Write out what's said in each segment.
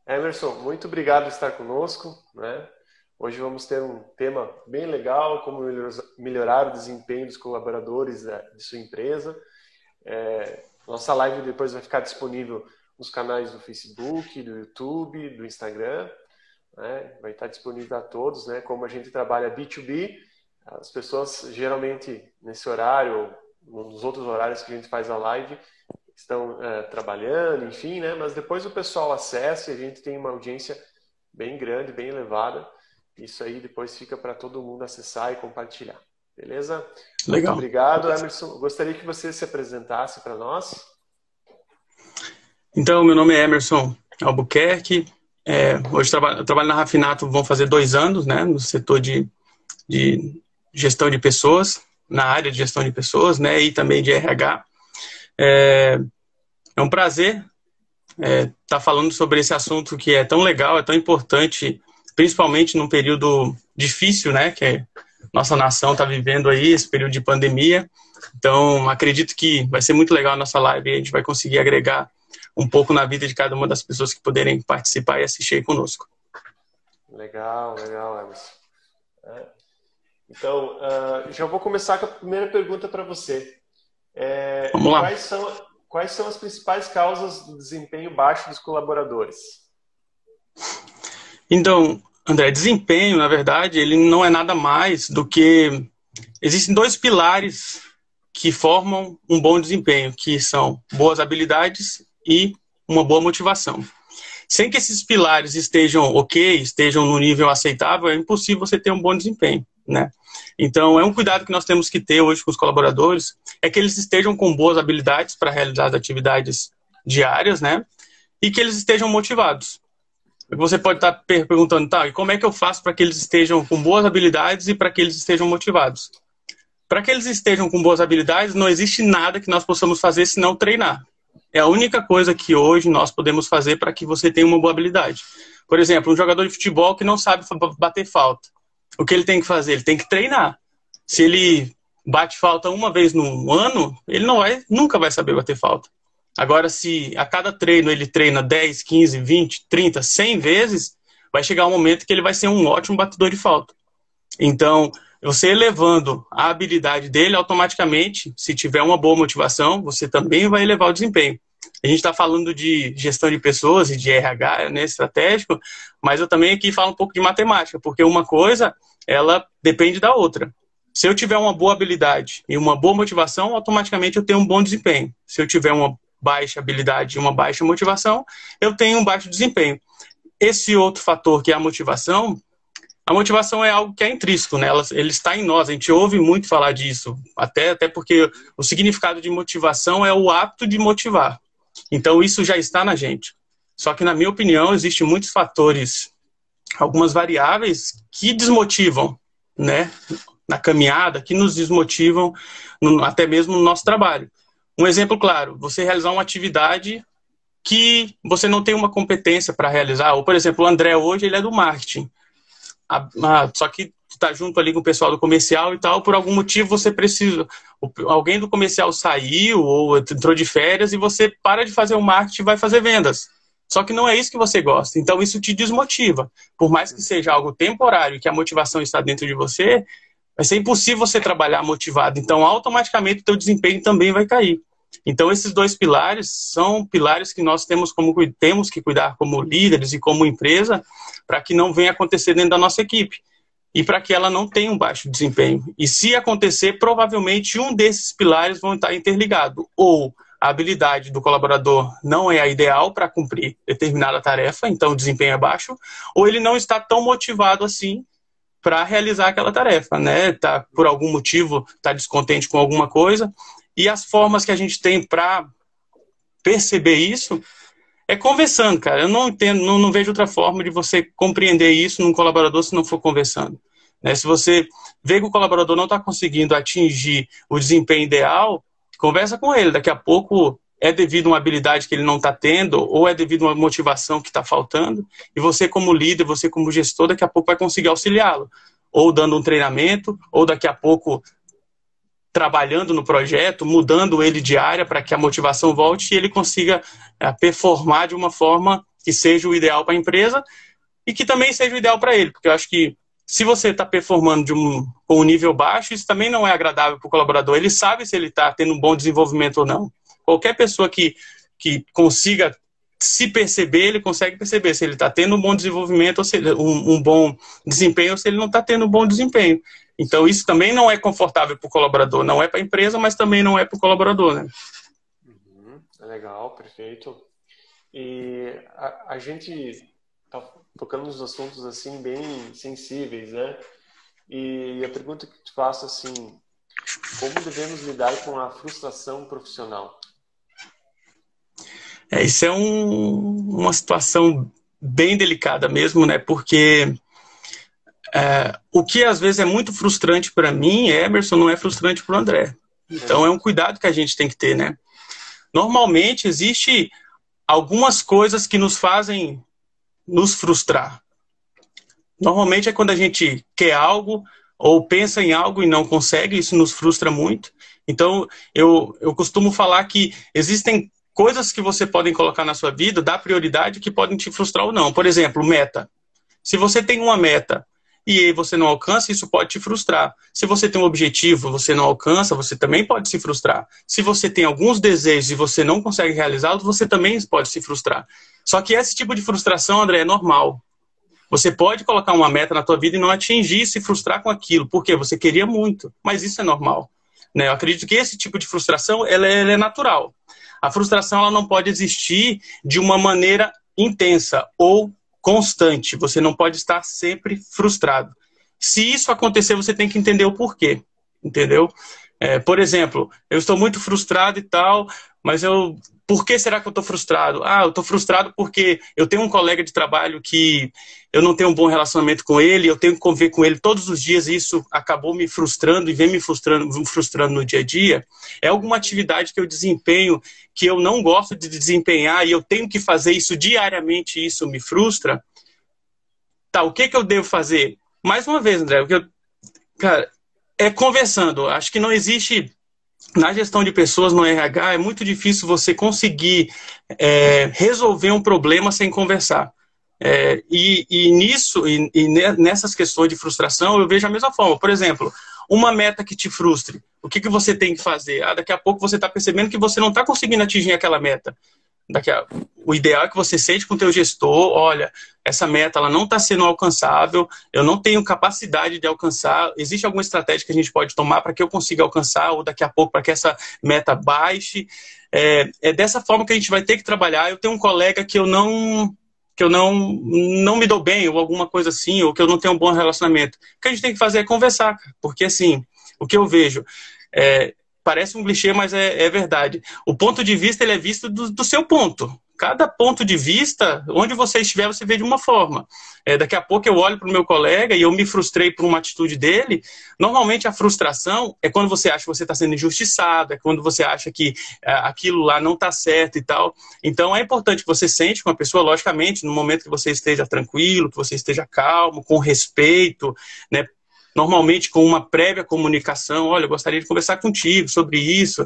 Emerson, muito obrigado por estar conosco, né? Hoje vamos ter um tema bem legal, como melhorar o desempenho dos colaboradores de sua empresa. Nossa live depois vai ficar disponível nos canais do Facebook, do YouTube, do Instagram, né? Vai estar disponível a todos, né? Como a gente trabalha B2B, as pessoas geralmente nesse horário ou nos outros horários que a gente faz a live estão trabalhando, enfim, né? Mas depois o pessoal acessa e a gente tem uma audiência bem grande, bem elevada. Isso aí depois fica para todo mundo acessar e compartilhar. Beleza? Muito Legal. obrigado, Emerson. Gostaria que você se apresentasse para nós. Então, meu nome é Emerson Albuquerque. Hoje eu trabalho na Rafinato, vão fazer 2 anos, né, no setor de gestão de pessoas, na área de gestão de pessoas, né, e também de RH. É um prazer estar falando sobre esse assunto que é tão legal, é tão importante, principalmente num período difícil, né, que nossa nação está vivendo aí, esse período de pandemia. Então, acredito que vai ser muito legal a nossa live e a gente vai conseguir agregar um pouco na vida de cada uma das pessoas que puderem participar e assistir aí conosco. Legal, legal, Emerson. Então, já vou começar com a primeira pergunta para você. Vamos lá. Quais são as principais causas do desempenho baixo dos colaboradores? Então, André, desempenho, na verdade, ele não é nada mais do que... Existem 2 pilares que formam um bom desempenho, que são boas habilidades e uma boa motivação. Sem que esses pilares estejam ok, estejam no nível aceitável, é impossível você ter um bom desempenho, né? Então, é um cuidado que nós temos que ter hoje com os colaboradores, é que eles estejam com boas habilidades para realizar as atividades diárias, né? E que eles estejam motivados. Você pode estar perguntando, tá, e como é que eu faço para que eles estejam com boas habilidades e para que eles estejam motivados? Para que eles estejam com boas habilidades, não existe nada que nós possamos fazer senão treinar. É a única coisa que hoje nós podemos fazer para que você tenha uma boa habilidade. Por exemplo, um jogador de futebol que não sabe bater falta. O que ele tem que fazer? Ele tem que treinar. Se ele bate falta uma vez no ano, ele nunca vai saber bater falta. Agora, se a cada treino ele treina 10, 15, 20, 30, 100 vezes, vai chegar um momento que ele vai ser um ótimo batedor de falta. Então, você elevando a habilidade dele, automaticamente, se tiver uma boa motivação, você também vai elevar o desempenho. A gente está falando de gestão de pessoas e de RH, né, estratégico, mas eu também aqui falo um pouco de matemática, porque uma coisa, ela depende da outra. Se eu tiver uma boa habilidade e uma boa motivação, automaticamente eu tenho um bom desempenho. Se eu tiver uma baixa habilidade e uma baixa motivação, eu tenho um baixo desempenho. Esse outro fator, que é a motivação é algo que é intrínseco, né? Ele está em nós, a gente ouve muito falar disso, até porque o significado de motivação é o hábito de motivar. Então, isso já está na gente. Só que, na minha opinião, existem muitos fatores, algumas variáveis que desmotivam, né? Na caminhada, que nos desmotivam, até mesmo no nosso trabalho. Um exemplo claro, você realizar uma atividade que você não tem uma competência para realizar. Ou, por exemplo, o André hoje, ele é do marketing. Só que está junto ali com o pessoal do comercial e tal, por algum motivo você precisa, alguém do comercial saiu ou entrou de férias e você para de fazer o marketing e vai fazer vendas. Só que não é isso que você gosta, então isso te desmotiva. Por mais que seja algo temporário e que a motivação está dentro de você, vai ser impossível você trabalhar motivado, então automaticamente o teu desempenho também vai cair. Então esses 2 pilares são pilares que nós temos que cuidar como líderes e como empresa para que não venha acontecer dentro da nossa equipe e para que ela não tenha um baixo desempenho. E se acontecer, provavelmente um desses pilares vão estar interligado. Ou a habilidade do colaborador não é a ideal para cumprir determinada tarefa, então o desempenho é baixo, ou ele não está tão motivado assim para realizar aquela tarefa, né? Tá, por algum motivo está descontente com alguma coisa. E as formas que a gente tem para perceber isso é conversando, cara. Eu não entendo, não vejo outra forma de você compreender isso num colaborador se não for conversando. Né? Se você vê que o colaborador não está conseguindo atingir o desempenho ideal, conversa com ele. Daqui a pouco é devido a uma habilidade que ele não está tendo ou é devido a uma motivação que está faltando. E você como líder, você como gestor, daqui a pouco vai conseguir auxiliá-lo. Ou dando um treinamento, ou daqui a pouco trabalhando no projeto, mudando ele de área para que a motivação volte e ele consiga performar de uma forma que seja o ideal para a empresa e que também seja o ideal para ele, porque eu acho que se você está performando com um nível baixo, isso também não é agradável para o colaborador. Ele sabe se ele está tendo um bom desenvolvimento ou não. Qualquer pessoa que consiga se perceber, ele consegue perceber se ele está tendo um bom desenvolvimento, ou se um bom desempenho, ou se ele não está tendo um bom desempenho. Então, isso também não é confortável para o colaborador. Não é para a empresa, mas também não é para o colaborador, né? Legal, perfeito. E a gente está tocando nos assuntos assim bem sensíveis, né? E a pergunta que te faço assim, como devemos lidar com a frustração profissional? Isso é uma situação bem delicada mesmo, né? Porque o que às vezes é muito frustrante para mim, Emerson, não é frustrante para o André. Então é um cuidado que a gente tem que ter, né? Normalmente existe algumas coisas que nos fazem nos frustrar. Normalmente é quando a gente quer algo ou pensa em algo e não consegue, isso nos frustra muito. Então eu costumo falar que existem coisas que você pode colocar na sua vida, dar prioridade, que podem te frustrar ou não. Por exemplo, meta. Se você tem uma meta e você não alcança, isso pode te frustrar. Se você tem um objetivo, você não alcança, você também pode se frustrar. Se você tem alguns desejos e você não consegue realizá-los, você também pode se frustrar. Só que esse tipo de frustração, André, é normal. Você pode colocar uma meta na tua vida e não atingir, se frustrar com aquilo, porque você queria muito, mas isso é normal. Né? Eu acredito que esse tipo de frustração ela é natural. A frustração ela não pode existir de uma maneira intensa ou constante. Você não pode estar sempre frustrado. Se isso acontecer, você tem que entender o porquê. Entendeu? Por exemplo, eu estou muito frustrado e tal, mas por que será que eu estou frustrado? Eu estou frustrado porque eu tenho um colega de trabalho que eu não tenho um bom relacionamento com ele, eu tenho que conviver com ele todos os dias e isso acabou me frustrando e vem me frustrando no dia a dia. É alguma atividade que eu desempenho que eu não gosto de desempenhar e eu tenho que fazer isso diariamente e isso me frustra. Tá, o que eu devo fazer? Mais uma vez, André, cara, conversando. Acho que não existe... Na gestão de pessoas, no RH, é muito difícil você conseguir resolver um problema sem conversar. Nessas questões de frustração, eu vejo a mesma forma. Por exemplo, uma meta que te frustre, o que você tem que fazer? Daqui a pouco você está percebendo que você não está conseguindo atingir aquela meta. O ideal é que você sente com o teu gestor, olha, essa meta ela não está sendo alcançável, eu não tenho capacidade de alcançar, existe alguma estratégia que a gente pode tomar para que eu consiga alcançar, ou daqui a pouco para que essa meta baixe. É dessa forma que a gente vai ter que trabalhar. Eu tenho um colega que eu não me dou bem, ou alguma coisa assim, ou que eu não tenho um bom relacionamento. O que a gente tem que fazer é conversar, porque assim, o que eu vejo... Parece um clichê, mas é verdade. O ponto de vista ele é visto do seu ponto. Cada ponto de vista, onde você estiver, você vê de uma forma. Daqui a pouco eu olho para o meu colega e eu me frustrei por uma atitude dele. Normalmente a frustração é quando você acha que você está sendo injustiçado, é quando você acha que aquilo lá não está certo e tal. Então é importante que você sente com a pessoa, logicamente, no momento que você esteja tranquilo, que você esteja calmo, com respeito, né? Normalmente com uma prévia comunicação, olha, eu gostaria de conversar contigo sobre isso,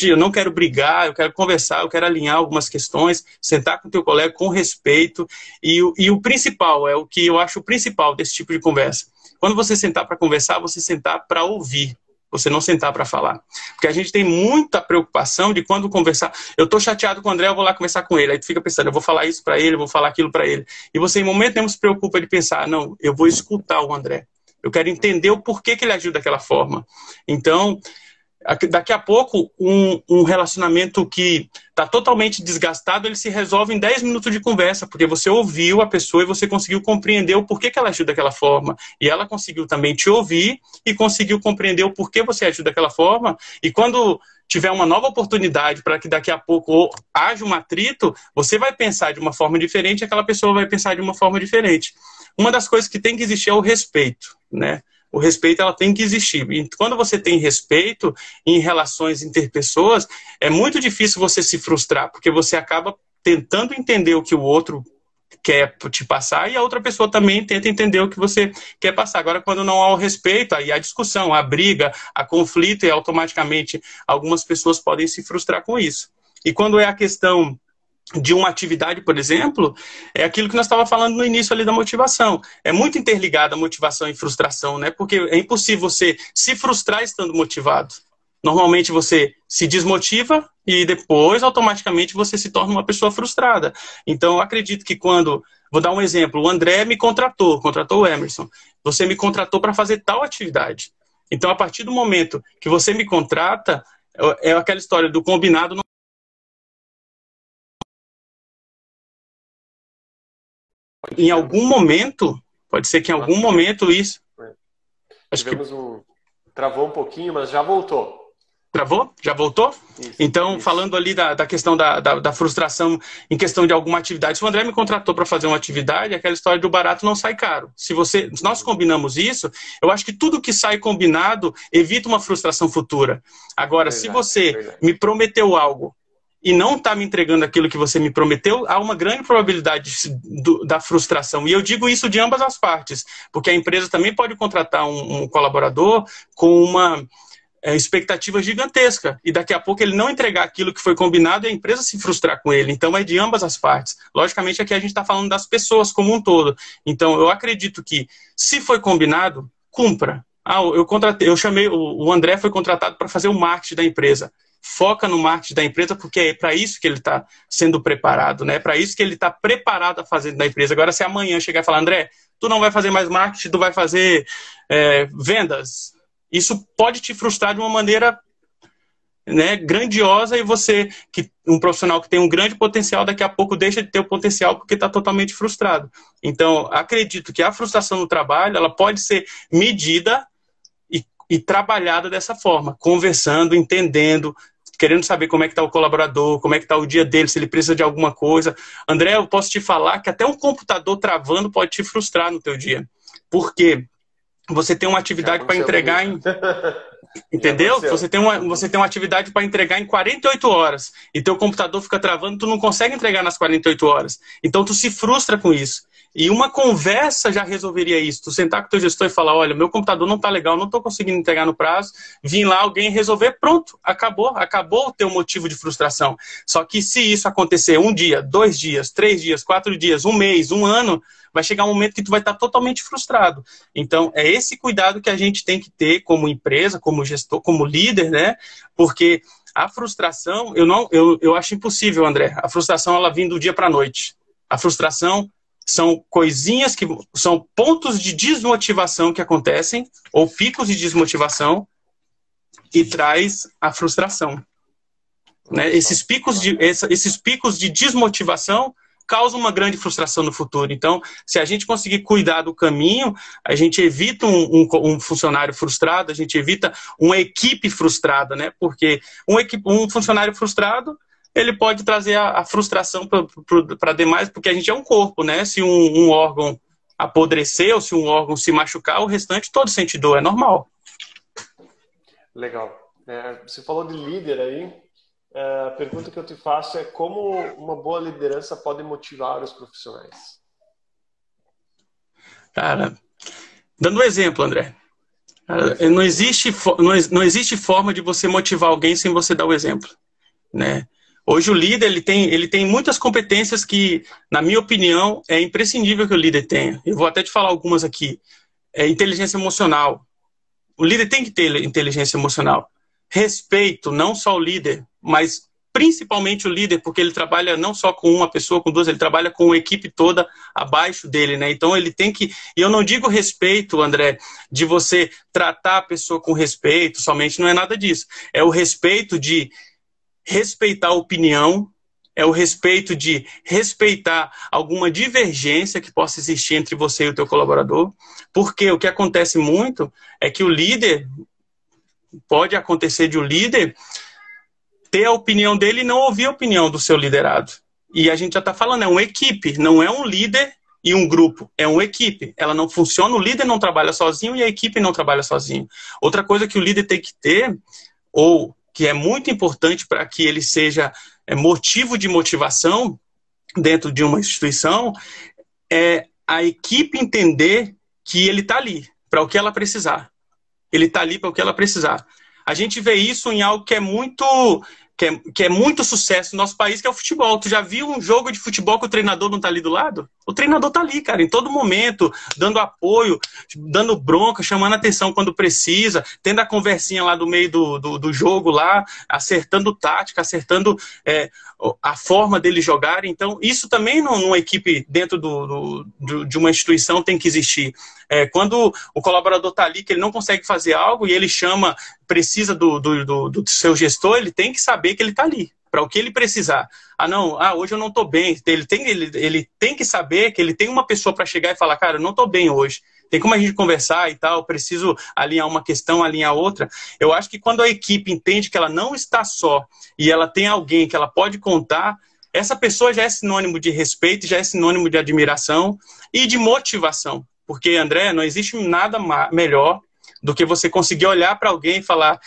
eu não quero brigar, eu quero conversar, eu quero alinhar algumas questões, sentar com o teu colega com respeito, e o principal, o que eu acho o principal desse tipo de conversa. Quando você sentar para conversar, você sentar para ouvir, você não sentar para falar. Porque a gente tem muita preocupação de quando conversar, eu estou chateado com o André, eu vou lá conversar com ele, aí tu fica pensando, eu vou falar isso para ele, eu vou falar aquilo para ele, e você em momento nenhum se preocupa de pensar, não, eu vou escutar o André. Eu quero entender o porquê que ele agiu daquela forma. Então, daqui a pouco, um relacionamento que está totalmente desgastado, ele se resolve em 10 minutos de conversa, porque você ouviu a pessoa e você conseguiu compreender o porquê que ela agiu daquela forma. E ela conseguiu também te ouvir e conseguiu compreender o porquê você agiu daquela forma. E quando tiver uma nova oportunidade para que daqui a pouco haja um atrito, você vai pensar de uma forma diferente e aquela pessoa vai pensar de uma forma diferente. Uma das coisas que tem que existir é o respeito, né? O respeito ela tem que existir. E quando você tem respeito em relações interpessoas, é muito difícil você se frustrar, porque você acaba tentando entender o que o outro quer te passar e a outra pessoa também tenta entender o que você quer passar. Agora, quando não há o respeito, aí há discussão, há briga, há conflito e automaticamente algumas pessoas podem se frustrar com isso. E quando é a questão de uma atividade, por exemplo, é aquilo que nós estávamos falando no início ali da motivação. É muito interligada a motivação e frustração, né? Porque é impossível você se frustrar estando motivado. Normalmente você se desmotiva e depois, automaticamente, você se torna uma pessoa frustrada. Então, eu acredito que quando... Vou dar um exemplo. O André me contratou o Emerson. Você me contratou para fazer tal atividade. Então, a partir do momento que você me contrata, é aquela história do combinado. Em algum momento, pode ser que em algum momento isso... Tivemos um... Travou um pouquinho, mas já voltou. Travou? Já voltou? Isso, então, isso. Falando ali da questão da frustração em questão de alguma atividade. Se o André me contratou para fazer uma atividade, aquela história do barato não sai caro. Se nós combinamos isso, eu acho que tudo que sai combinado evita uma frustração futura. Agora, se você me prometeu algo e não está me entregando aquilo que você me prometeu, há uma grande probabilidade da frustração. E eu digo isso de ambas as partes, porque a empresa também pode contratar um colaborador com uma expectativa gigantesca, e daqui a pouco ele não entregar aquilo que foi combinado e a empresa se frustrar com ele. Então é de ambas as partes. Logicamente aqui a gente está falando das pessoas como um todo. Então eu acredito que, se foi combinado, cumpra. Eu chamei, o André foi contratado para fazer o marketing da empresa. Foca no marketing da empresa, porque é para isso que ele está sendo preparado, né? É para isso que ele está preparado a fazer da empresa. Agora, se amanhã chegar e falar, André, tu não vai fazer mais marketing, tu vai fazer vendas, isso pode te frustrar de uma maneira, né, grandiosa, e você, um profissional que tem um grande potencial, daqui a pouco deixa de ter o potencial porque está totalmente frustrado. Então, acredito que a frustração no trabalho, ela pode ser medida e trabalhada dessa forma, conversando, entendendo, querendo saber como é que está o colaborador, como é que está o dia dele, se ele precisa de alguma coisa. André, eu posso te falar que até um computador travando pode te frustrar no teu dia. Por quê? Você tem uma atividade para entregar em... Entendeu? Você tem uma atividade para entregar em 48 horas e teu computador fica travando, tu não consegue entregar nas 48 horas. Então tu se frustra com isso. E uma conversa já resolveria isso. Tu sentar com o teu gestor e falar, olha, meu computador não está legal, não estou conseguindo entregar no prazo, vim lá alguém resolver, pronto, acabou o teu motivo de frustração. Só que se isso acontecer 1 dia, 2 dias, 3 dias, 4 dias, 1 mês, 1 ano, vai chegar um momento que tu vai estar totalmente frustrado. Então, é esse cuidado que a gente tem que ter como empresa, como gestor, como líder, né? Porque a frustração, eu acho impossível, André. A frustração, ela vem do dia para a noite. A frustração são coisinhas que são pontos de desmotivação que acontecem, ou picos de desmotivação, e traz a frustração. Né? Esses picos de desmotivação causam uma grande frustração no futuro. Então, se a gente conseguir cuidar do caminho, a gente evita um funcionário frustrado, a gente evita uma equipe frustrada, né? Porque um funcionário frustrado, ele pode trazer a frustração para demais, porque a gente é um corpo, né? Se um órgão apodrecer ou se um órgão se machucar, o restante todo sente dor, é normal. Legal. Você falou de líder aí. A pergunta que eu te faço é como uma boa liderança pode motivar os profissionais? Cara, dando um exemplo, André. Não existe forma de você motivar alguém sem você dar o exemplo, né? Hoje o líder ele tem muitas competências que, na minha opinião, é imprescindível que o líder tenha. Eu vou até te falar algumas aqui. Inteligência emocional. O líder tem que ter inteligência emocional. Respeito, não só o líder, mas principalmente o líder, porque ele trabalha não só com uma pessoa, com duas, ele trabalha com a equipe toda abaixo dele, né? Então ele tem que... E eu não digo respeito, André, de você tratar a pessoa com respeito somente, não é nada disso. É o respeito de respeitar a opinião, é o respeito de respeitar alguma divergência que possa existir entre você e o teu colaborador, porque o que acontece muito é que o líder, pode acontecer de o líder ter a opinião dele e não ouvir a opinião do seu liderado. E a gente já está falando, é uma equipe, não é um líder e um grupo, é uma equipe. Ela não funciona, o líder não trabalha sozinho e a equipe não trabalha sozinho. Outra coisa que o líder tem que ter, ou que é muito importante para que ele seja motivo de motivação dentro de uma instituição, é a equipe entender que ele está ali para o que ela precisar. Ele está ali para o que ela precisar. A gente vê isso em algo que é muito que é muito sucesso no nosso país, que é o futebol. Tu já viu um jogo de futebol que o treinador não tá ali do lado? O treinador tá ali, cara, em todo momento, dando apoio, dando bronca, chamando atenção quando precisa, tendo a conversinha lá do meio do jogo lá, acertando tática, acertando a forma dele jogar. Então, isso também numa equipe dentro de uma instituição tem que existir. Quando o colaborador tá ali, que ele não consegue fazer algo e ele chama, precisa do seu gestor, ele tem que saber que ele tá ali, para o que ele precisar. Hoje eu não tô bem. Ele tem que saber que ele tem uma pessoa para chegar e falar, cara, eu não tô bem hoje. Tem como a gente conversar e tal, preciso alinhar uma questão, alinhar outra. Eu acho que quando a equipe entende que ela não está só e ela tem alguém que ela pode contar, essa pessoa já é sinônimo de respeito, já é sinônimo de admiração e de motivação. Porque, André, não existe nada melhor do que você conseguir olhar para alguém e falar,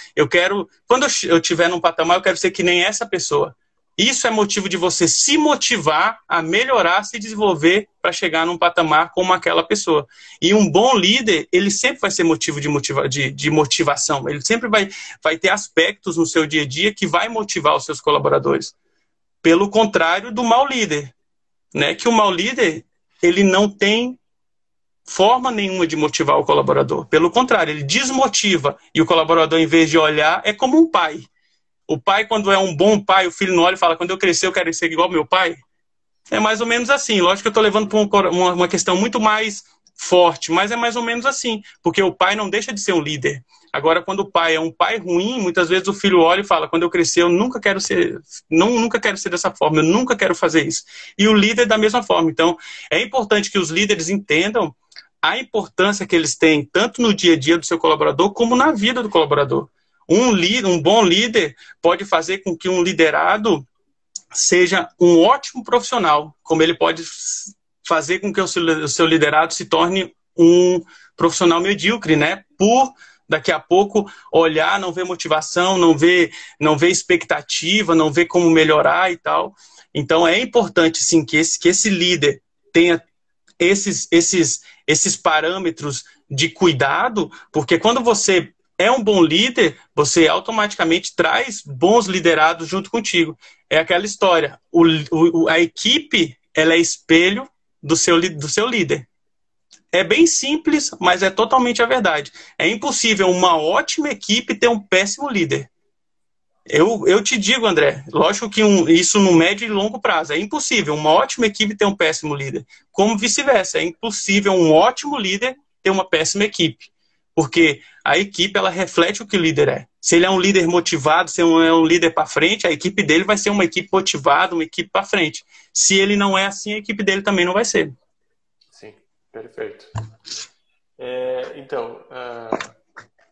quando eu estiver num patamar, eu quero ser que nem essa pessoa. Isso é motivo de você se motivar a melhorar, se desenvolver para chegar num patamar como aquela pessoa. E um bom líder, ele sempre vai ser motivo de motivação. Ele sempre vai ter aspectos no seu dia a dia que vai motivar os seus colaboradores. Pelo contrário do mau líder, né? Que o mau líder, ele não tem forma nenhuma de motivar o colaborador. Pelo contrário, ele desmotiva. E o colaborador, em vez de olhar, é como um pai. O pai, quando é um bom pai, o filho não olha e fala, quando eu crescer eu quero ser igual ao meu pai. É mais ou menos assim. Lógico que eu estou levando para uma questão muito mais forte, mas é mais ou menos assim. Porque o pai não deixa de ser um líder. Agora, quando o pai é um pai ruim, muitas vezes o filho olha e fala, quando eu crescer eu nunca quero ser dessa forma, eu nunca quero fazer isso. E o líder da mesma forma. Então, é importante que os líderes entendam a importância que eles têm, tanto no dia a dia do seu colaborador, como na vida do colaborador. Um bom líder pode fazer com que um liderado seja um ótimo profissional, como ele pode fazer com que o seu liderado se torne um profissional medíocre, né? Por daqui a pouco olhar, não ver motivação, não ver expectativa, não ver como melhorar e tal. Então é importante sim que esse líder tenha esses parâmetros de cuidado, porque quando você é um bom líder, você automaticamente traz bons liderados junto contigo. É aquela história, a equipe, ela é espelho do seu líder. É bem simples, mas é totalmente a verdade. É impossível uma ótima equipe ter um péssimo líder. Eu te digo, André, lógico que isso no médio e longo prazo. É impossível uma ótima equipe ter um péssimo líder. Como vice-versa, é impossível um ótimo líder ter uma péssima equipe. Porque a equipe, ela reflete o que o líder é. Se ele é um líder motivado, se ele é um líder para frente, a equipe dele vai ser uma equipe motivada, uma equipe para frente. Se ele não é assim, a equipe dele também não vai ser. Sim, perfeito. Então,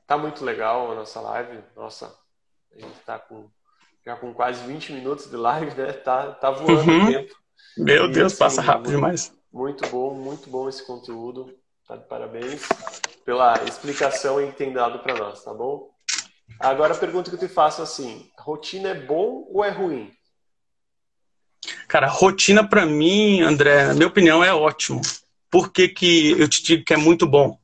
tá muito legal a nossa live. Nossa, a gente tá já com quase 20 minutos de live, né? Tá voando o tempo. Meu Deus, assim, passa rápido demais. Muito bom esse conteúdo. Tá de parabéns pela explicação e que tem dado para nós, tá bom? Agora a pergunta que eu te faço assim, rotina é bom ou é ruim? Cara, rotina para mim, André, na minha opinião, é ótimo. Por que eu te digo que é muito bom?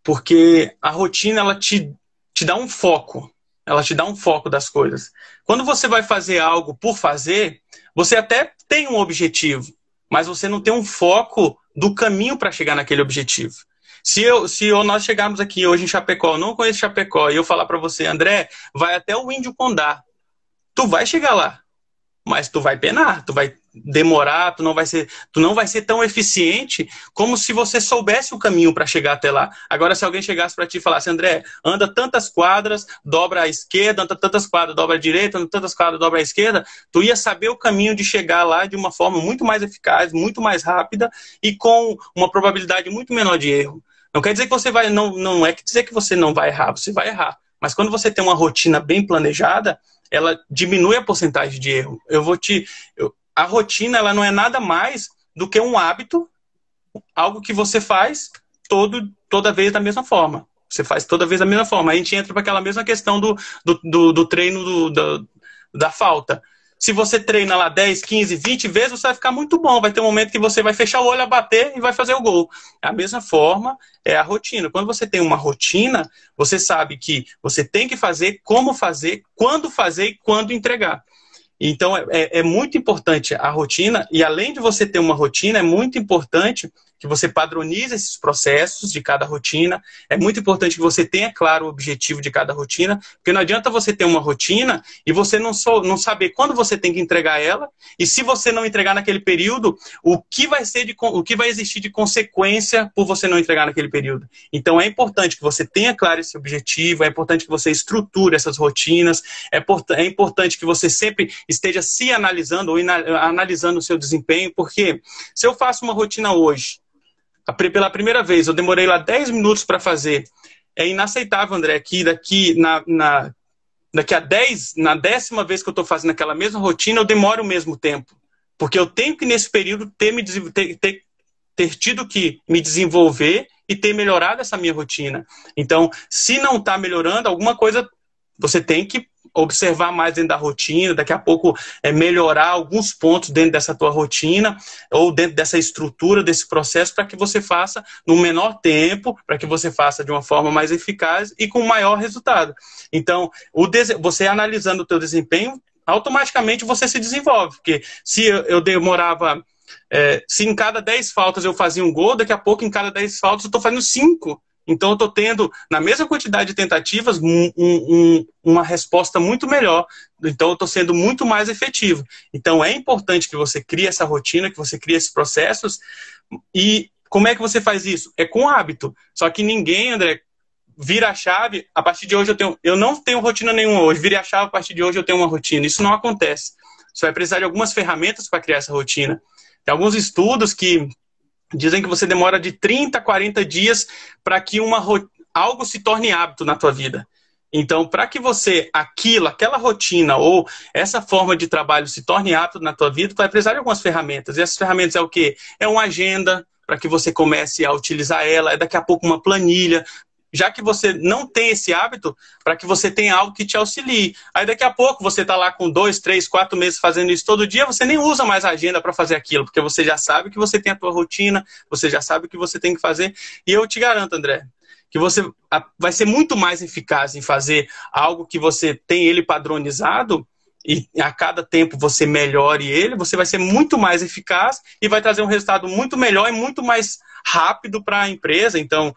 Porque a rotina, ela te dá um foco. Ela te dá um foco das coisas. Quando você vai fazer algo por fazer, você até tem um objetivo, mas você não tem um foco do caminho para chegar naquele objetivo. Se nós chegarmos aqui hoje em Chapecó, eu não conheço Chapecó, e eu falar para você, André, vai até o Índio Condá, tu vai chegar lá, mas tu vai penar, tu vai demorar, tu não vai ser tão eficiente como se você soubesse o caminho para chegar até lá. Agora, se alguém chegasse para ti e falasse, André, anda tantas quadras, dobra à esquerda, anda tantas quadras, dobra à direita, anda tantas quadras, dobra à esquerda, tu ia saber o caminho de chegar lá de uma forma muito mais eficaz, muito mais rápida e com uma probabilidade muito menor de erro. Não quer dizer que você vai, não é que dizer que você não vai errar, você vai errar. Mas quando você tem uma rotina bem planejada, ela diminui a porcentagem de erro. A rotina, ela não é nada mais do que um hábito, algo que você faz toda vez da mesma forma. Você faz toda vez da mesma forma. A gente entra para aquela mesma questão do treino da falta. Se você treina lá 10, 15, 20 vezes, você vai ficar muito bom. Vai ter um momento que você vai fechar o olho, bater e vai fazer o gol. A mesma forma é a rotina. Quando você tem uma rotina, você sabe que você tem que fazer, como fazer, quando fazer e quando entregar. Então, é muito importante a rotina, e além de você ter uma rotina, é muito importante que você padronize esses processos de cada rotina. É muito importante que você tenha claro o objetivo de cada rotina, porque não adianta você ter uma rotina e você não saber quando você tem que entregar ela, e se você não entregar naquele período, o que vai existir de consequência por você não entregar naquele período. Então é importante que você tenha claro esse objetivo, é importante que você estruture essas rotinas, é importante que você sempre esteja se analisando ou analisando o seu desempenho, porque se eu faço uma rotina hoje, pela primeira vez, eu demorei lá 10 minutos para fazer. É inaceitável, André, que daqui a 10, na 10ª vez que eu estou fazendo aquela mesma rotina, eu demoro o mesmo tempo. Porque eu tenho que, nesse período, ter tido que me desenvolver e ter melhorado essa minha rotina. Então, se não está melhorando, alguma coisa você tem que observar mais dentro da rotina, daqui a pouco melhorar alguns pontos dentro dessa tua rotina ou dentro dessa estrutura, desse processo, para que você faça no menor tempo, para que você faça de uma forma mais eficaz e com maior resultado. Então, você analisando o teu desempenho, automaticamente você se desenvolve, porque se eu demorava, se em cada 10 faltas eu fazia um gol, daqui a pouco em cada 10 faltas eu estou fazendo 5. Então, eu estou tendo, na mesma quantidade de tentativas, uma resposta muito melhor. Então, eu estou sendo muito mais efetivo. Então, é importante que você crie essa rotina, que você crie esses processos. E como é que você faz isso? É com hábito. Só que ninguém, André, vira a chave, a partir de hoje eu não tenho rotina nenhuma hoje, virei a chave, a partir de hoje eu tenho uma rotina. Isso não acontece. Você vai precisar de algumas ferramentas para criar essa rotina. Tem alguns estudos que dizem que você demora de 30 a 40 dias para que algo se torne hábito na tua vida. Então, para que aquela rotina ou essa forma de trabalho se torne hábito na tua vida, tu vai precisar de algumas ferramentas. E essas ferramentas é o quê? É uma agenda, para que você comece a utilizar ela, é daqui a pouco uma planilha, já que você não tem esse hábito, para que você tenha algo que te auxilie. Aí daqui a pouco você está lá com 2, 3, 4 meses fazendo isso todo dia, você nem usa mais a agenda para fazer aquilo, porque você já sabe que você tem a tua rotina, você já sabe o que você tem que fazer. E eu te garanto, André, que você vai ser muito mais eficaz em fazer algo que você tem ele padronizado, e a cada tempo você melhore ele, você vai ser muito mais eficaz e vai trazer um resultado muito melhor e muito mais rápido para a empresa. Então,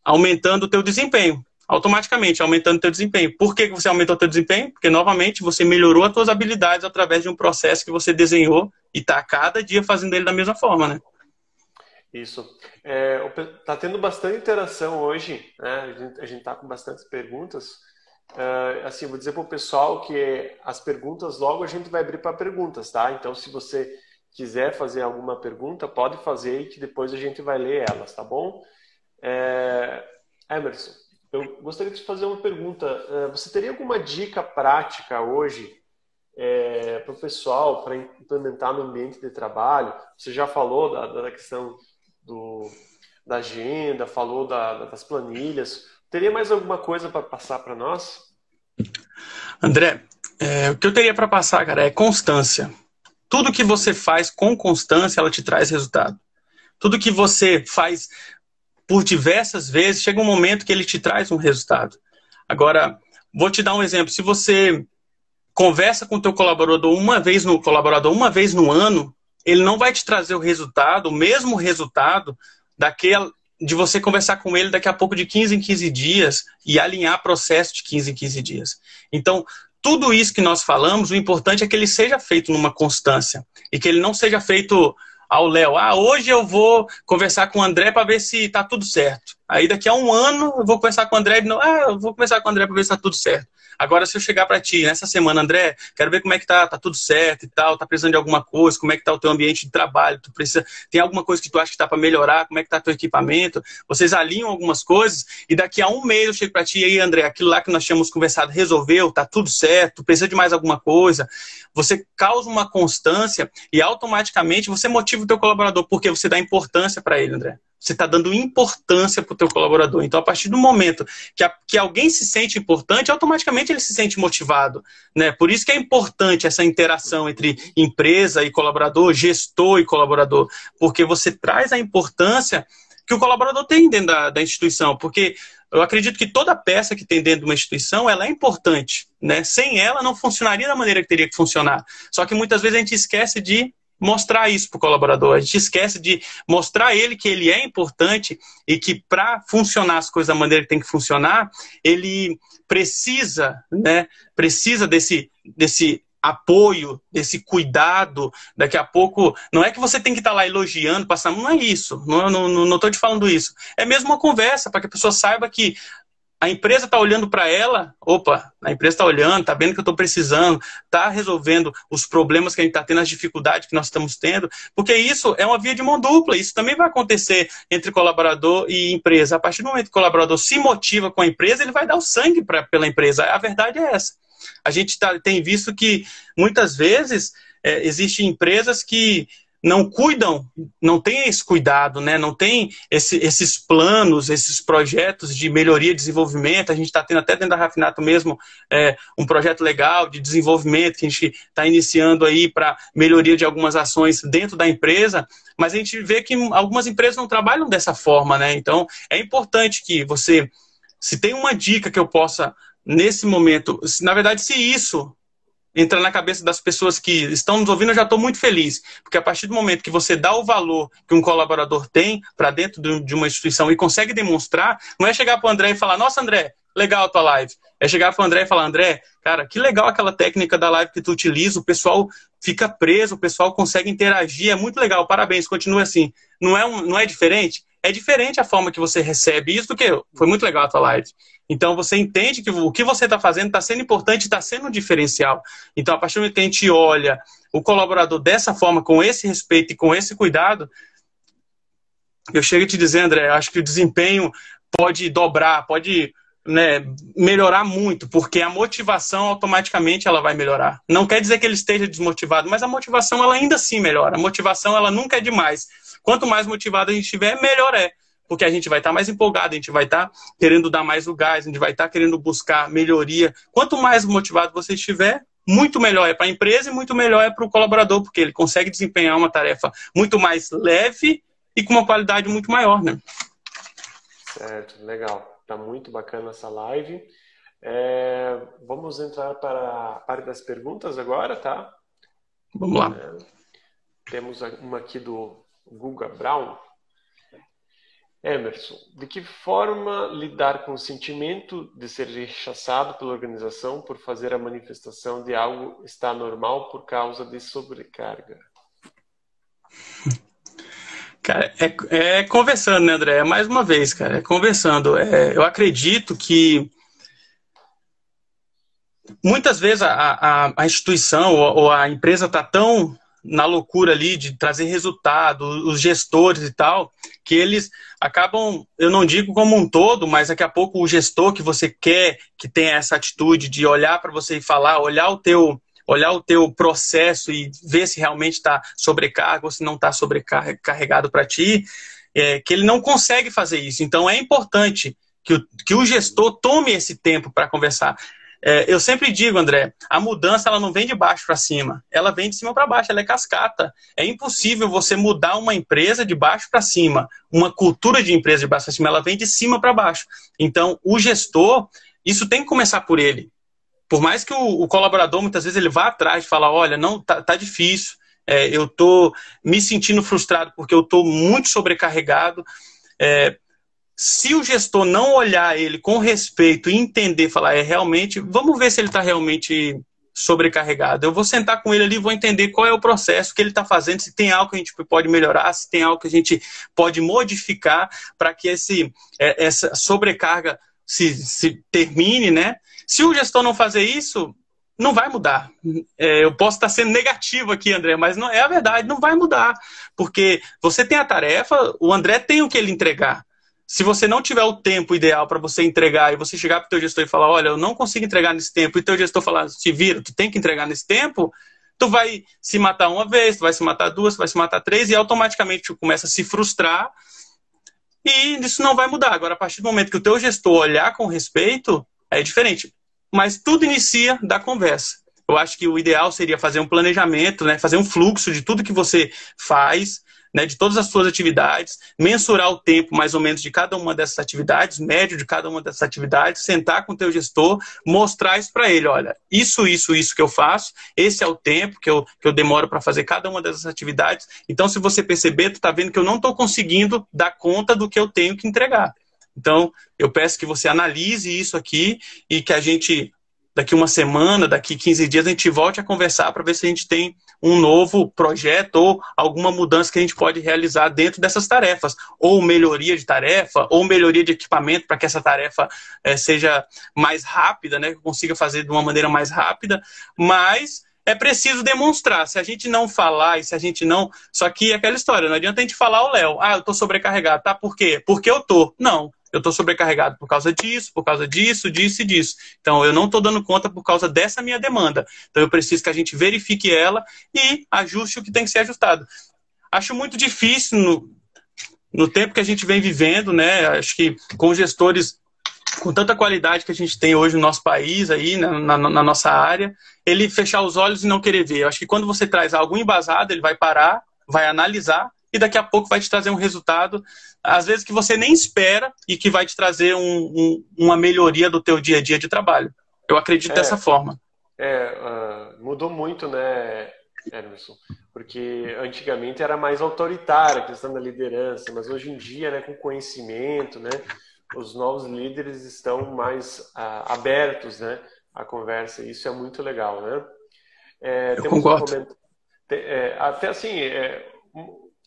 aumentando o teu desempenho, automaticamente aumentando o teu desempenho. Por que você aumentou o teu desempenho? Porque, novamente, você melhorou as tuas habilidades através de um processo que você desenhou e está a cada dia fazendo ele da mesma forma, né? Isso. Tá tendo bastante interação hoje, né? A gente está com bastantes perguntas. Assim, vou dizer para o pessoal que as perguntas, logo a gente vai abrir para perguntas, tá? Então, se você quiser fazer alguma pergunta, pode fazer e que depois a gente vai ler elas, tá bom? Emerson, eu gostaria de te fazer uma pergunta. Você teria alguma dica prática hoje para o pessoal, para implementar no ambiente de trabalho? Você já falou da questão da agenda, falou das planilhas. Teria mais alguma coisa para passar para nós? André, o que eu teria para passar, cara, é constância. Tudo que você faz com constância, ela te traz resultado. Tudo que você faz por diversas vezes, chega um momento que ele te traz um resultado. Agora, vou te dar um exemplo. Se você conversa com o teu colaborador uma vez no ano, ele não vai te trazer o mesmo resultado de você conversar com ele daqui a pouco de 15 em 15 dias e alinhar processo de 15 em 15 dias. Então, tudo isso que nós falamos, o importante é que ele seja feito numa constância e que ele não seja feito ao Léo. Hoje eu vou conversar com o André para ver se está tudo certo. Aí daqui a um ano eu vou conversar com o André eu vou conversar com o André para ver se está tudo certo. Agora, se eu chegar para ti nessa semana, André, quero ver como é que tá tudo certo e tal, tá precisando de alguma coisa, como é que tá o teu ambiente de trabalho, tem alguma coisa que tu acha que tá para melhorar, como é que tá teu equipamento, vocês alinham algumas coisas e daqui a um mês eu chego para ti, e aí, André, aquilo lá que nós tínhamos conversado resolveu, tá tudo certo, precisa de mais alguma coisa. Você causa uma constância e automaticamente você motiva o teu colaborador, porque você dá importância para ele, André. Você está dando importância para o teu colaborador. Então, a partir do momento que alguém se sente importante, automaticamente ele se sente motivado, né? Por isso que é importante essa interação entre empresa e colaborador, gestor e colaborador, porque você traz a importância que o colaborador tem dentro da instituição. Porque eu acredito que toda peça que tem dentro de uma instituição, ela é importante, né? Sem ela não funcionaria da maneira que teria que funcionar. Só que muitas vezes a gente esquece de mostrar isso para o colaborador, a gente esquece de mostrar a ele que ele é importante e que para funcionar as coisas da maneira que tem que funcionar, ele precisa, né, precisa desse apoio, desse cuidado. Daqui a pouco, não é que você tem que estar lá elogiando, passando, não é isso, não estou te falando isso. É mesmo uma conversa, para que a pessoa saiba que a empresa está olhando para ela, opa, a empresa está olhando, está vendo que eu estou precisando, está resolvendo os problemas que a gente está tendo, as dificuldades que nós estamos tendo, porque isso é uma via de mão dupla, isso também vai acontecer entre colaborador e empresa. A partir do momento que o colaborador se motiva com a empresa, ele vai dar o sangue pela empresa, a verdade é essa. A gente tem visto que, muitas vezes, existem empresas que não cuidam, não tem esse cuidado, né? Não tem esses planos, esses projetos de melhoria e desenvolvimento. A gente está tendo até dentro da Rafinato mesmo um projeto legal de desenvolvimento que a gente está iniciando aí para melhoria de algumas ações dentro da empresa, mas a gente vê que algumas empresas não trabalham dessa forma, né? Então, é importante que você, se tem uma dica que eu possa, nesse momento, na verdade, se isso entra na cabeça das pessoas que estão nos ouvindo, eu já estou muito feliz. Porque a partir do momento que você dá o valor que um colaborador tem para dentro de uma instituição e consegue demonstrar, não é chegar para o André e falar, nossa, André, legal a tua live. É chegar para o André e falar, André, cara, que legal aquela técnica da live que tu utiliza, o pessoal fica preso, o pessoal consegue interagir, é muito legal, parabéns, continue assim. Não é diferente? É diferente a forma que você recebe isso do que foi muito legal a tua live. Então, você entende que o que você está fazendo está sendo importante, está sendo um diferencial. Então, a partir do momento que a gente olha o colaborador dessa forma, com esse respeito e com esse cuidado, eu chego a te dizer, André, eu acho que o desempenho pode dobrar, pode, né, melhorar muito, porque a motivação automaticamente ela vai melhorar. Não quer dizer que ele esteja desmotivado, mas a motivação ela ainda assim melhora. A motivação ela nunca é demais. Quanto mais motivado a gente estiver, melhor é. Porque a gente vai estar mais empolgado, a gente vai estar querendo dar mais o gás, a gente vai estar querendo buscar melhoria. Quanto mais motivado você estiver, muito melhor é para a empresa e muito melhor é para o colaborador, porque ele consegue desempenhar uma tarefa muito mais leve e com uma qualidade muito maior, né? Certo, legal. Está muito bacana essa live. Vamos entrar para a parte das perguntas agora, tá? Vamos lá. Temos uma aqui do Guga Brown. Emerson, de que forma lidar com o sentimento de ser rechaçado pela organização por fazer a manifestação de algo está normal por causa de sobrecarga? Cara, conversando, né, André? Mais uma vez, cara, é conversando. Eu acredito que muitas vezes a instituição ou a empresa está tão na loucura ali de trazer resultado, os gestores e tal, que eles acabam, eu não digo como um todo, mas daqui a pouco o gestor que você quer que tenha essa atitude de olhar para você e falar, olhar o teu processo e ver se realmente está sobrecarga ou se não está sobrecarregado para ti, que ele não consegue fazer isso. Então é importante que o gestor tome esse tempo para conversar. Eu sempre digo, André, a mudança ela não vem de baixo para cima, ela vem de cima para baixo, ela é cascata. É impossível você mudar uma empresa de baixo para cima, uma cultura de empresa de baixo para cima, ela vem de cima para baixo. Então, o gestor, isso tem que começar por ele. Por mais que o colaborador, muitas vezes, ele vá atrás e fala, olha, não, tá difícil, eu estou me sentindo frustrado porque eu estou muito sobrecarregado. Se o gestor não olhar ele com respeito e entender, falar, realmente, vamos ver se ele está realmente sobrecarregado. Eu vou sentar com ele ali e vou entender qual é o processo que ele está fazendo, se tem algo que a gente pode melhorar, se tem algo que a gente pode modificar para que essa sobrecarga se termine, né? Se o gestor não fazer isso, não vai mudar. Eu posso estar sendo negativo aqui, André, mas não é a verdade, não vai mudar. Porque você tem a tarefa, o André tem o que ele entregar. Se você não tiver o tempo ideal para você entregar e você chegar para o teu gestor e falar, olha, eu não consigo entregar nesse tempo, e o teu gestor falar, te vira, tu tem que entregar nesse tempo, tu vai se matar uma vez, tu vai se matar duas, tu vai se matar três, e automaticamente tu começa a se frustrar e isso não vai mudar. Agora, a partir do momento que o teu gestor olhar com respeito, é diferente. Mas tudo inicia da conversa. Eu acho que o ideal seria fazer um planejamento, né, fazer um fluxo de tudo que você faz, né, de todas as suas atividades, mensurar o tempo mais ou menos de cada uma dessas atividades, médio de cada uma dessas atividades, sentar com o teu gestor, mostrar isso para ele, olha, isso que eu faço, esse é o tempo que eu demoro para fazer cada uma dessas atividades. Então, se você perceber, tu está vendo que eu não estou conseguindo dar conta do que eu tenho que entregar. Então, eu peço que você analise isso aqui e que a gente, daqui uma semana, daqui 15 dias, a gente volte a conversar para ver se a gente tem um novo projeto ou alguma mudança que a gente pode realizar dentro dessas tarefas. Ou melhoria de tarefa, ou melhoria de equipamento para que essa tarefa seja mais rápida, né? Que eu consiga fazer de uma maneira mais rápida, mas é preciso demonstrar. Se a gente não falar e se a gente não... Só que é aquela história, não adianta a gente falar ao Léo, eu estou sobrecarregado, tá? Por quê? Porque eu tô. Não. Eu estou sobrecarregado por causa disso, disso e disso. Então, eu não estou dando conta por causa dessa minha demanda. Então, eu preciso que a gente verifique ela e ajuste o que tem que ser ajustado. Acho muito difícil no tempo que a gente vem vivendo, né? Acho que com gestores com tanta qualidade que a gente tem hoje no nosso país, aí, na nossa área, ele fechar os olhos e não querer ver. Eu acho que quando você traz algo embasado, ele vai parar, vai analisar e daqui a pouco vai te trazer um resultado, às vezes que você nem espera e que vai te trazer uma melhoria do teu dia a dia de trabalho. Eu acredito dessa forma. Mudou muito, né, Emerson? Porque antigamente era mais autoritária a questão da liderança, mas hoje em dia, né, com conhecimento, né, os novos líderes estão mais abertos, né, à conversa, e isso é muito legal, né? Eu concordo. Até assim,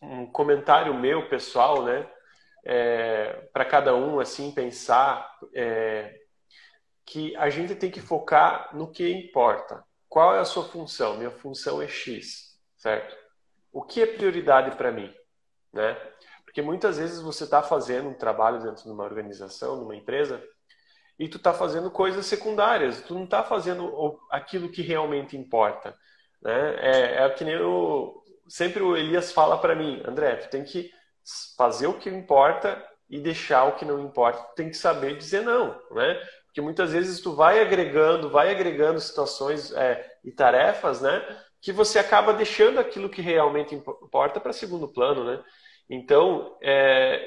um comentário meu pessoal, né, para cada um assim pensar que a gente tem que focar no que importa. Qual é a sua função? Minha função é X, certo? O que é prioridade para mim, né? Porque muitas vezes você está fazendo um trabalho dentro de uma organização, de uma empresa, e tu está fazendo coisas secundárias. Tu não está fazendo aquilo que realmente importa, né? É que nem sempre o Elias fala para mim, André, tu tem que fazer o que importa e deixar o que não importa. Tu tem que saber dizer não, né? Porque muitas vezes tu vai agregando situações e tarefas, né? Que você acaba deixando aquilo que realmente importa para segundo plano, né? Então,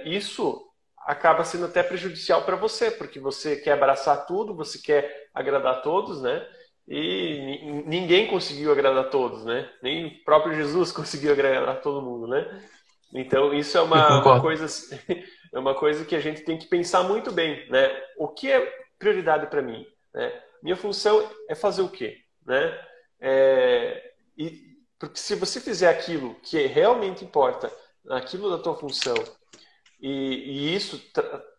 isso acaba sendo até prejudicial para você, porque você quer abraçar tudo, você quer agradar todos, né? E ninguém conseguiu agradar todos, né? Nem o próprio Jesus conseguiu agradar todo mundo, né? Então, isso é uma coisa que a gente tem que pensar muito bem, né? O que é prioridade para mim, né? Minha função é fazer o quê, né? Porque se você fizer aquilo que realmente importa, aquilo da tua função, e isso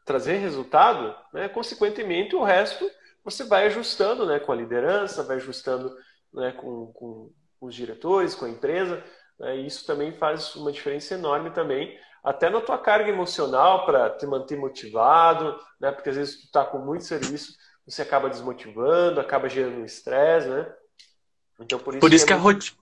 trazer resultado, né? Consequentemente, o resto você vai ajustando, né? Com a liderança, vai ajustando, né? Com os diretores, com a empresa, né? E isso também faz uma diferença enorme também, até na tua carga emocional para te manter motivado, né? Porque às vezes tu está com muito serviço, você acaba desmotivando, acaba gerando um estresse, né? Então, por isso que a rotina...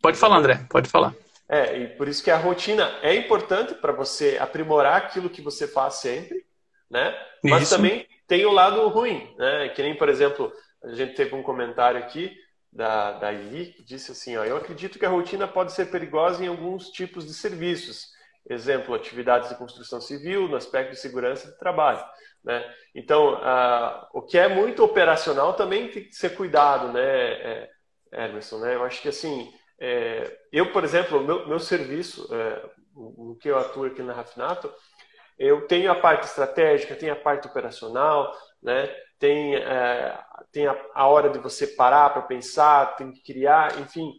Pode falar, André, pode falar. E por isso que a rotina é importante para você aprimorar aquilo que você faz sempre, né? Mas isso. Também tem o lado ruim, né? Que nem, por exemplo, a gente teve um comentário aqui da Ili, que disse assim, eu acredito que a rotina pode ser perigosa em alguns tipos de serviços. Exemplo, atividades de construção civil, no aspecto de segurança de trabalho, né? Então, o que é muito operacional também tem que ser cuidado, né, Emerson, né? Eu acho que assim, eu, por exemplo, meu serviço, no que eu atuo aqui na Rafinato, eu tenho a parte estratégica, tenho a parte operacional, né? Tem a hora de você parar para pensar, tem que criar, enfim.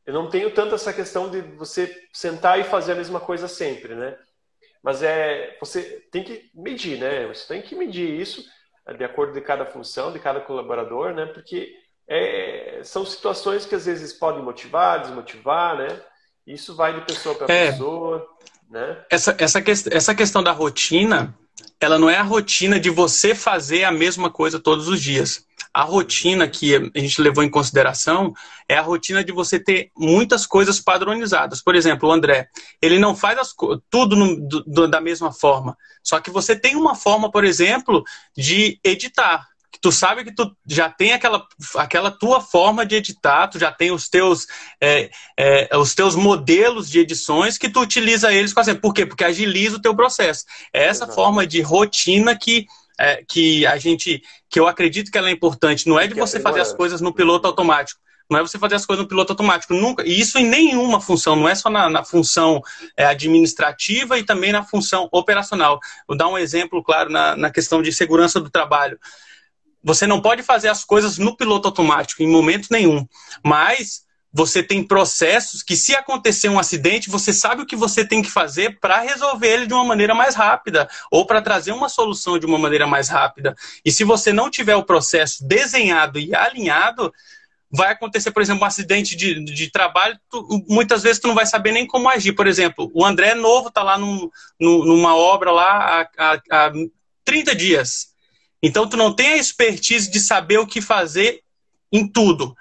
Eu não tenho tanto essa questão de você sentar e fazer a mesma coisa sempre, né? Mas você tem que medir, né? Você tem que medir isso de acordo com cada função, de cada colaborador, né? Porque são situações que às vezes podem motivar, desmotivar, né? Isso vai de pessoa para pessoa, né? Essa questão da rotina, ela não é a rotina de você fazer a mesma coisa todos os dias. A rotina que a gente levou em consideração é a rotina de você ter muitas coisas padronizadas. Por exemplo, o André, ele não faz tudo da mesma forma. Só que você tem uma forma, por exemplo, de editar. que tu sabe que tu já tem aquela tua forma de editar, tu já tem os teus modelos de edições que tu utiliza eles quase sempre. Por quê? Porque agiliza o teu processo. É essa forma de rotina que eu acredito que ela é importante. Não é de você fazer as coisas no piloto automático. Não é você fazer as coisas no piloto automático. Nunca. E isso em nenhuma função. Não é só na função administrativa e também na função operacional. Vou dar um exemplo, claro, na questão de segurança do trabalho. Você não pode fazer as coisas no piloto automático em momento nenhum. Mas você tem processos que, se acontecer um acidente, você sabe o que você tem que fazer para resolver ele de uma maneira mais rápida ou para trazer uma solução de uma maneira mais rápida. E se você não tiver o processo desenhado e alinhado, vai acontecer, por exemplo, um acidente de trabalho, muitas vezes tu não vai saber nem como agir. Por exemplo, o André é novo, está lá numa obra lá há 30 dias. Então, tu não tem a expertise de saber o que fazer em tudo.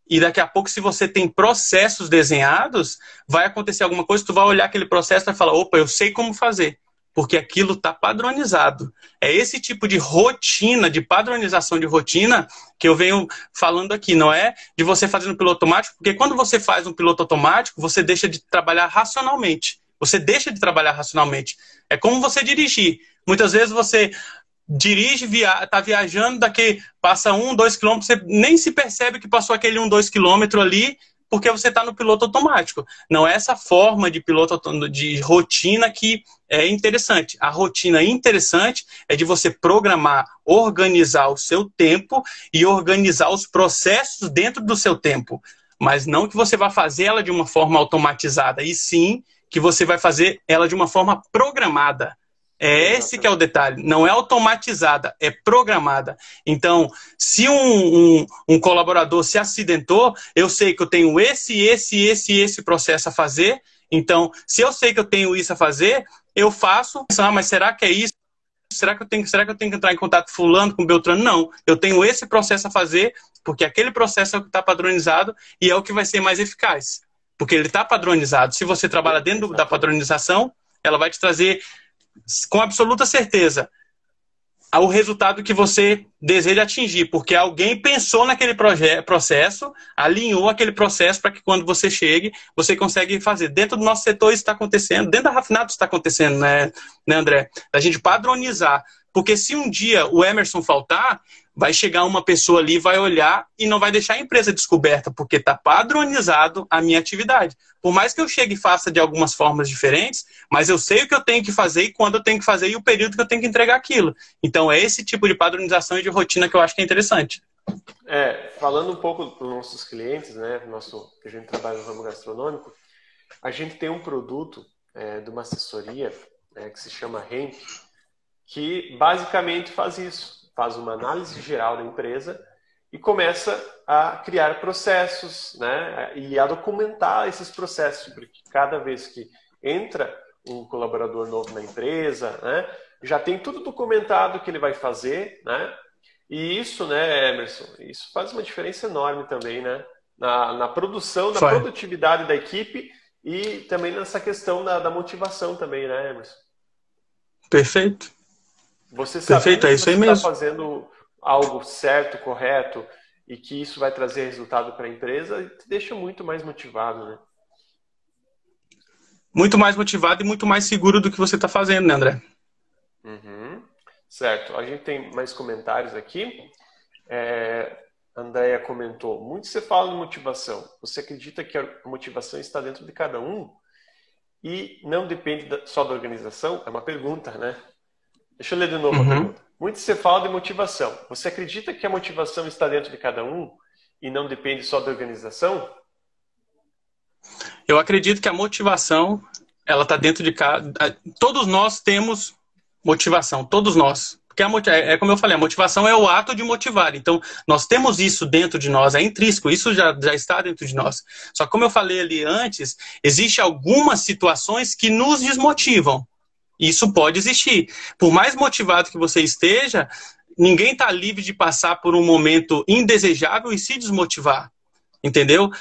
E daqui a pouco, se você tem processos desenhados, vai acontecer alguma coisa, tu vai olhar aquele processo e vai falar, opa, eu sei como fazer. Porque aquilo está padronizado. É esse tipo de rotina, de padronização de rotina, que eu venho falando aqui. Não é de você fazer no piloto automático, porque quando você faz um piloto automático, você deixa de trabalhar racionalmente. Você deixa de trabalhar racionalmente. É como você dirigir. Muitas vezes você dirige, está viajando, daqui passa 1, 2 quilômetros, você nem se percebe que passou aquele 1, 2 quilômetros ali, porque você está no piloto automático. Não é essa forma de de rotina que é interessante. A rotina interessante é de você programar, organizar o seu tempo e organizar os processos dentro do seu tempo. Mas não que você vá fazer ela de uma forma automatizada, e sim que você vai fazer ela de uma forma programada. É esse que é o detalhe. Não é automatizada, é programada. Então, se um colaborador se acidentou, eu sei que eu tenho esse processo a fazer. Então, se eu sei que eu tenho isso a fazer, eu faço. Mas será que é isso? Será que eu tenho que entrar em contato com fulano, com Beltrano? Não. Eu tenho esse processo a fazer, porque aquele processo é o que está padronizado e é o que vai ser mais eficaz. Porque ele está padronizado. Se você trabalha dentro da padronização, ela vai te trazer, com absoluta certeza, o resultado que você deseja atingir, porque alguém pensou naquele processo, alinhou aquele processo para que quando você chegue, você consegue fazer. Dentro do nosso setor isso está acontecendo, dentro da Rafinato está acontecendo, né, André? A gente padronizar, porque se um dia o Emerson faltar, vai chegar uma pessoa ali, vai olhar e não vai deixar a empresa descoberta, porque está padronizado a minha atividade. Por mais que eu chegue e faça de algumas formas diferentes, mas eu sei o que eu tenho que fazer e quando eu tenho que fazer e o período que eu tenho que entregar aquilo. Então é esse tipo de padronização e de rotina que eu acho que é interessante. Falando um pouco dos nossos clientes, né, que a gente trabalha no ramo gastronômico, a gente tem um produto de uma assessoria que se chama Hemp, que basicamente faz isso. Faz uma análise geral da empresa e começa a criar processos, né, e a documentar esses processos, porque cada vez que entra um colaborador novo na empresa, né, já tem tudo documentado que ele vai fazer, né, e isso, né, Emerson, isso faz uma diferença enorme também, né, na produção, na produtividade da equipe e também nessa questão da motivação também, né, Emerson? Perfeito. Você sabe que você está fazendo algo certo, correto, e que isso vai trazer resultado para a empresa, te deixa muito mais motivado, né? Muito mais motivado e muito mais seguro do que você está fazendo, né, André? Certo. A gente tem mais comentários aqui. A Andréia comentou, muito você fala de motivação. Você acredita que a motivação está dentro de cada um e não depende só da organização? É uma pergunta, né? Deixa eu ler de novo a pergunta. Muito se fala de motivação. Você acredita que a motivação está dentro de cada um e não depende só da organização? Eu acredito que a motivação, ela está dentro de cada... Todos nós temos motivação, todos nós. Porque é como eu falei, a motivação é o ato de motivar. Então, nós temos isso dentro de nós, é intrínseco, isso já está dentro de nós. Só que, como eu falei ali antes, existem algumas situações que nos desmotivam. Isso pode existir. Por mais motivado que você esteja, ninguém está livre de passar por um momento indesejável e se desmotivar. Entendeu?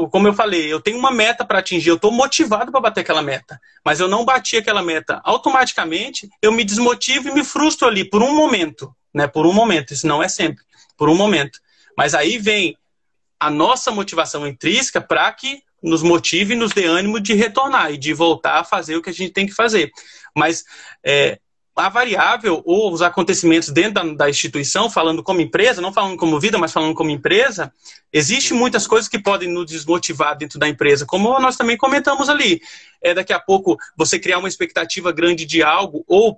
Como eu falei, eu tenho uma meta para atingir, eu estou motivado para bater aquela meta, mas eu não bati aquela meta. Automaticamente, eu me desmotivo e me frustro ali por um momento. né? Por um momento, isso não é sempre, por um momento. Mas aí vem a nossa motivação intrínseca para que nos motive e nos dê ânimo de retornar e de voltar a fazer o que a gente tem que fazer. Mas a variável ou os acontecimentos dentro da instituição, falando como empresa, não falando como vida, mas falando como empresa, existem muitas coisas que podem nos desmotivar dentro da empresa, como nós também comentamos ali. Daqui a pouco você criar uma expectativa grande de algo ou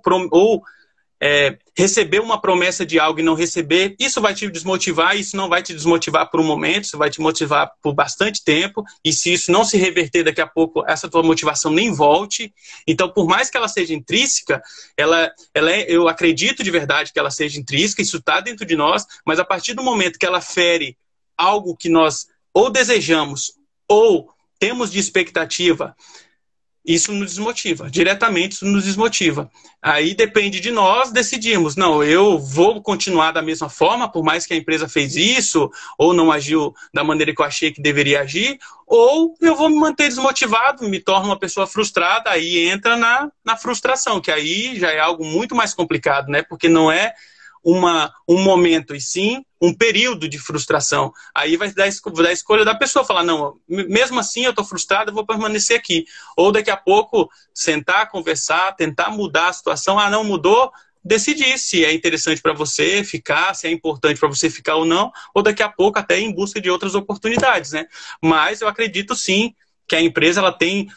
receber uma promessa de algo e não receber, isso vai te desmotivar, isso não vai te desmotivar por um momento, isso vai te motivar por bastante tempo, e se isso não se reverter daqui a pouco, essa tua motivação nem volte. Então, por mais que ela seja intrínseca, eu acredito de verdade que ela seja intrínseca, isso está dentro de nós, mas a partir do momento que ela fere algo que nós ou desejamos ou temos de expectativa, isso nos desmotiva, diretamente isso nos desmotiva. Aí depende de nós decidirmos, não, eu vou continuar da mesma forma, por mais que a empresa fez isso, ou não agiu da maneira que eu achei que deveria agir, ou eu vou me manter desmotivado, me torno uma pessoa frustrada, aí entra na frustração, que aí já é algo muito mais complicado, né? Porque não é um momento, e sim um período de frustração. Aí vai dar a escolha da pessoa, falar, não, mesmo assim eu estou frustrado, eu vou permanecer aqui. Ou daqui a pouco sentar, conversar, tentar mudar a situação. Ah, não mudou? Decidir se é interessante para você ficar, se é importante para você ficar ou não, ou daqui a pouco até ir em busca de outras oportunidades, né? Mas eu acredito sim que a empresa ela tem,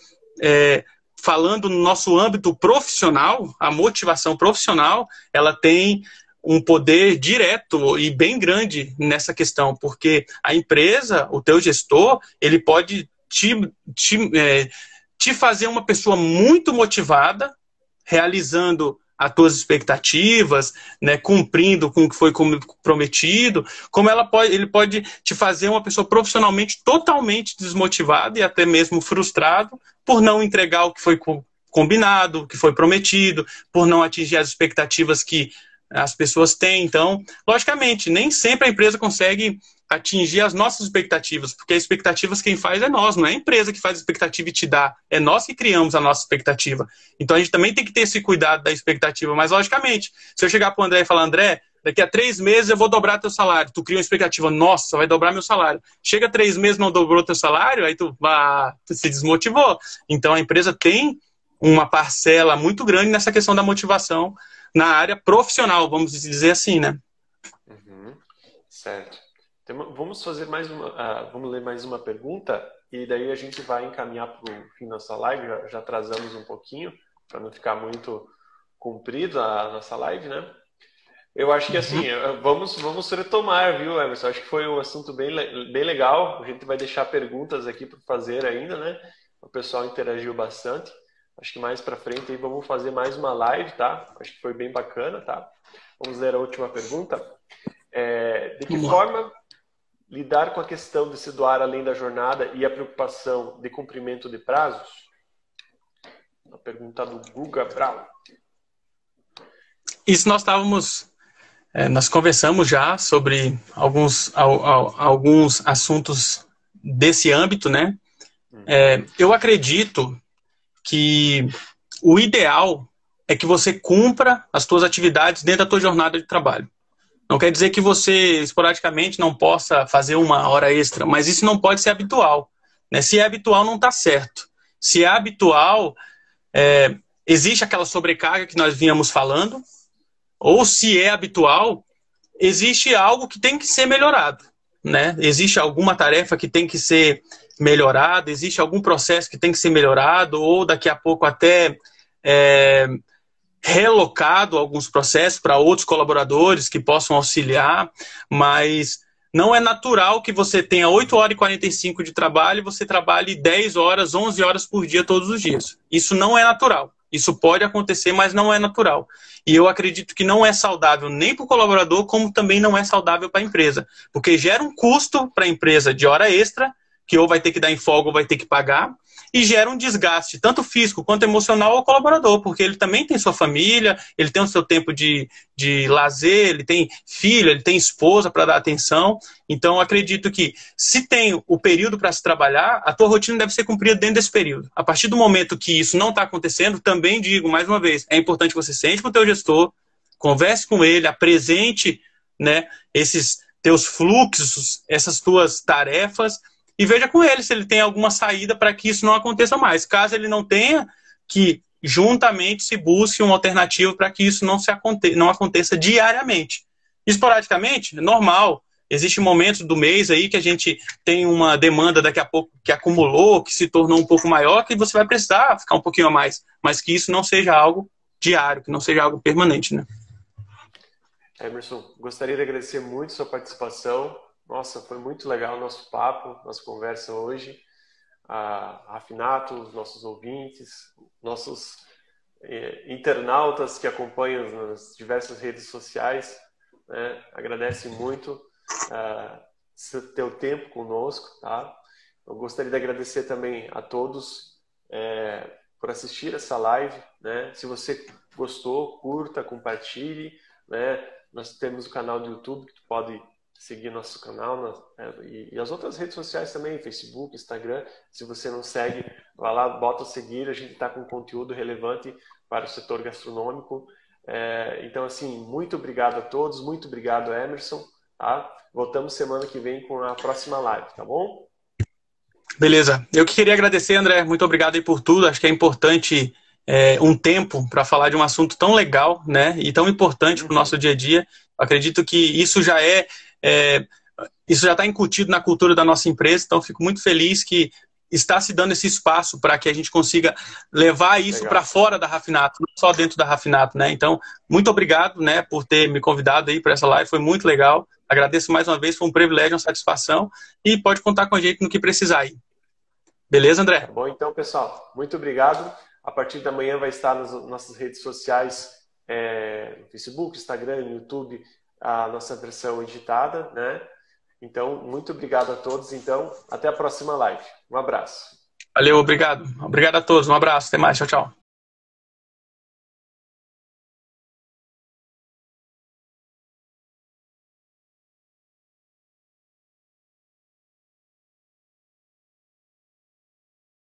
falando no nosso âmbito profissional, a motivação profissional, ela tem um poder direto e bem grande nessa questão, porque a empresa, o teu gestor, ele pode te fazer uma pessoa muito motivada, realizando as tuas expectativas, né, cumprindo com o que foi prometido, como ele pode te fazer uma pessoa profissionalmente totalmente desmotivada e até mesmo frustrado por não entregar o que foi combinado, o que foi prometido, por não atingir as expectativas que as pessoas têm. Então, logicamente, nem sempre a empresa consegue atingir as nossas expectativas, porque as expectativas quem faz é nós, não é a empresa que faz a expectativa e te dá, é nós que criamos a nossa expectativa. Então a gente também tem que ter esse cuidado da expectativa, mas logicamente, se eu chegar para o André e falar, André, daqui a 3 meses eu vou dobrar teu salário, tu cria uma expectativa, nossa, vai dobrar meu salário. Chega 3 meses não dobrou teu salário, aí tu se desmotivou. Então a empresa tem uma parcela muito grande nessa questão da motivação na área profissional, vamos dizer assim, né? Uhum. Certo. Então, vamos fazer vamos ler mais uma pergunta e daí a gente vai encaminhar para o fim da nossa live, já atrasamos um pouquinho, para não ficar muito comprido a nossa live, né? Eu acho que assim, vamos retomar, viu, Emerson? Acho que foi um assunto bem legal, a gente vai deixar perguntas aqui para fazer ainda, né? O pessoal interagiu bastante. Acho que mais para frente aí vamos fazer mais uma live, tá? Acho que foi bem bacana, tá? Vamos ler a última pergunta. De que forma lidar com a questão de se doar além da jornada e a preocupação de cumprimento de prazos? A pergunta do Guga Brau. Isso nós conversamos já sobre alguns assuntos desse âmbito, né? Eu acredito que o ideal é que você cumpra as suas atividades dentro da tua jornada de trabalho. Não quer dizer que você, esporadicamente, não possa fazer 1 hora extra, mas isso não pode ser habitual, né? Se é habitual, não está certo. Se é habitual, existe aquela sobrecarga que nós vínhamos falando, ou se é habitual, existe algo que tem que ser melhorado, né? Existe alguma tarefa que tem que ser melhorada, existe algum processo que tem que ser melhorado, ou daqui a pouco até relocado alguns processos para outros colaboradores que possam auxiliar, mas não é natural que você tenha 8 horas e 45 de trabalho e você trabalhe 10 horas, 11 horas por dia todos os dias. Isso não é natural. Isso pode acontecer, mas não é natural. E eu acredito que não é saudável nem para o colaborador, como também não é saudável para a empresa, porque gera um custo para a empresa de hora extra, que ou vai ter que dar em folga ou vai ter que pagar, e gera um desgaste, tanto físico quanto emocional, ao colaborador, porque ele também tem sua família, ele tem o seu tempo de lazer, ele tem filho, ele tem esposa para dar atenção. Então, eu acredito que, se tem o período para se trabalhar, a tua rotina deve ser cumprida dentro desse período. A partir do momento que isso não está acontecendo, também digo, mais uma vez, é importante que você sente com o teu gestor, converse com ele, apresente, né, esses teus fluxos, essas tuas tarefas, e veja com ele se ele tem alguma saída para que isso não aconteça mais. Caso ele não tenha, que juntamente se busque uma alternativa para que isso não aconteça diariamente. Esporadicamente, é normal. Existem momentos do mês aí que a gente tem uma demanda daqui a pouco que acumulou, que se tornou um pouco maior, que você vai precisar ficar um pouquinho a mais, mas que isso não seja algo diário, que não seja algo permanente, né? Emerson, gostaria de agradecer muito a sua participação. Nossa, foi muito legal o nosso papo, nossa conversa hoje. A Rafinato, os nossos ouvintes, nossos internautas que acompanham nas diversas redes sociais, né? Agradece muito teu tempo conosco, tá? Eu gostaria de agradecer também a todos por assistir essa live, né? Se você gostou, curta, compartilhe, né? Nós temos o canal do YouTube que tu pode seguir nosso canal e as outras redes sociais também, Facebook, Instagram. Se você não segue, vai lá, bota o seguir. A gente está com conteúdo relevante para o setor gastronômico. Então, assim, muito obrigado a todos, muito obrigado, Emerson. Tá? Voltamos semana que vem com a próxima live, tá bom? Beleza. Eu que queria agradecer, André. Muito obrigado aí por tudo. Acho que é importante um tempo para falar de um assunto tão legal, né? E tão importante para o nosso dia a dia. Acredito que isso já está incutido na cultura da nossa empresa, então fico muito feliz que está se dando esse espaço para que a gente consiga levar isso para fora da Rafinato, não só dentro da Rafinato, né? Então, muito obrigado, né, por ter me convidado aí para essa live, foi muito legal. Agradeço mais uma vez, foi um privilégio, uma satisfação e pode contar com a gente no que precisar aí. Beleza, André? Tá bom, então, pessoal, muito obrigado. A partir da manhã vai estar nas nossas redes sociais, no Facebook, Instagram, YouTube, a nossa versão editada, né? Então, muito obrigado a todos. Então, até a próxima live. Um abraço. Valeu, obrigado. Obrigado a todos. Um abraço. Até mais. Tchau, tchau.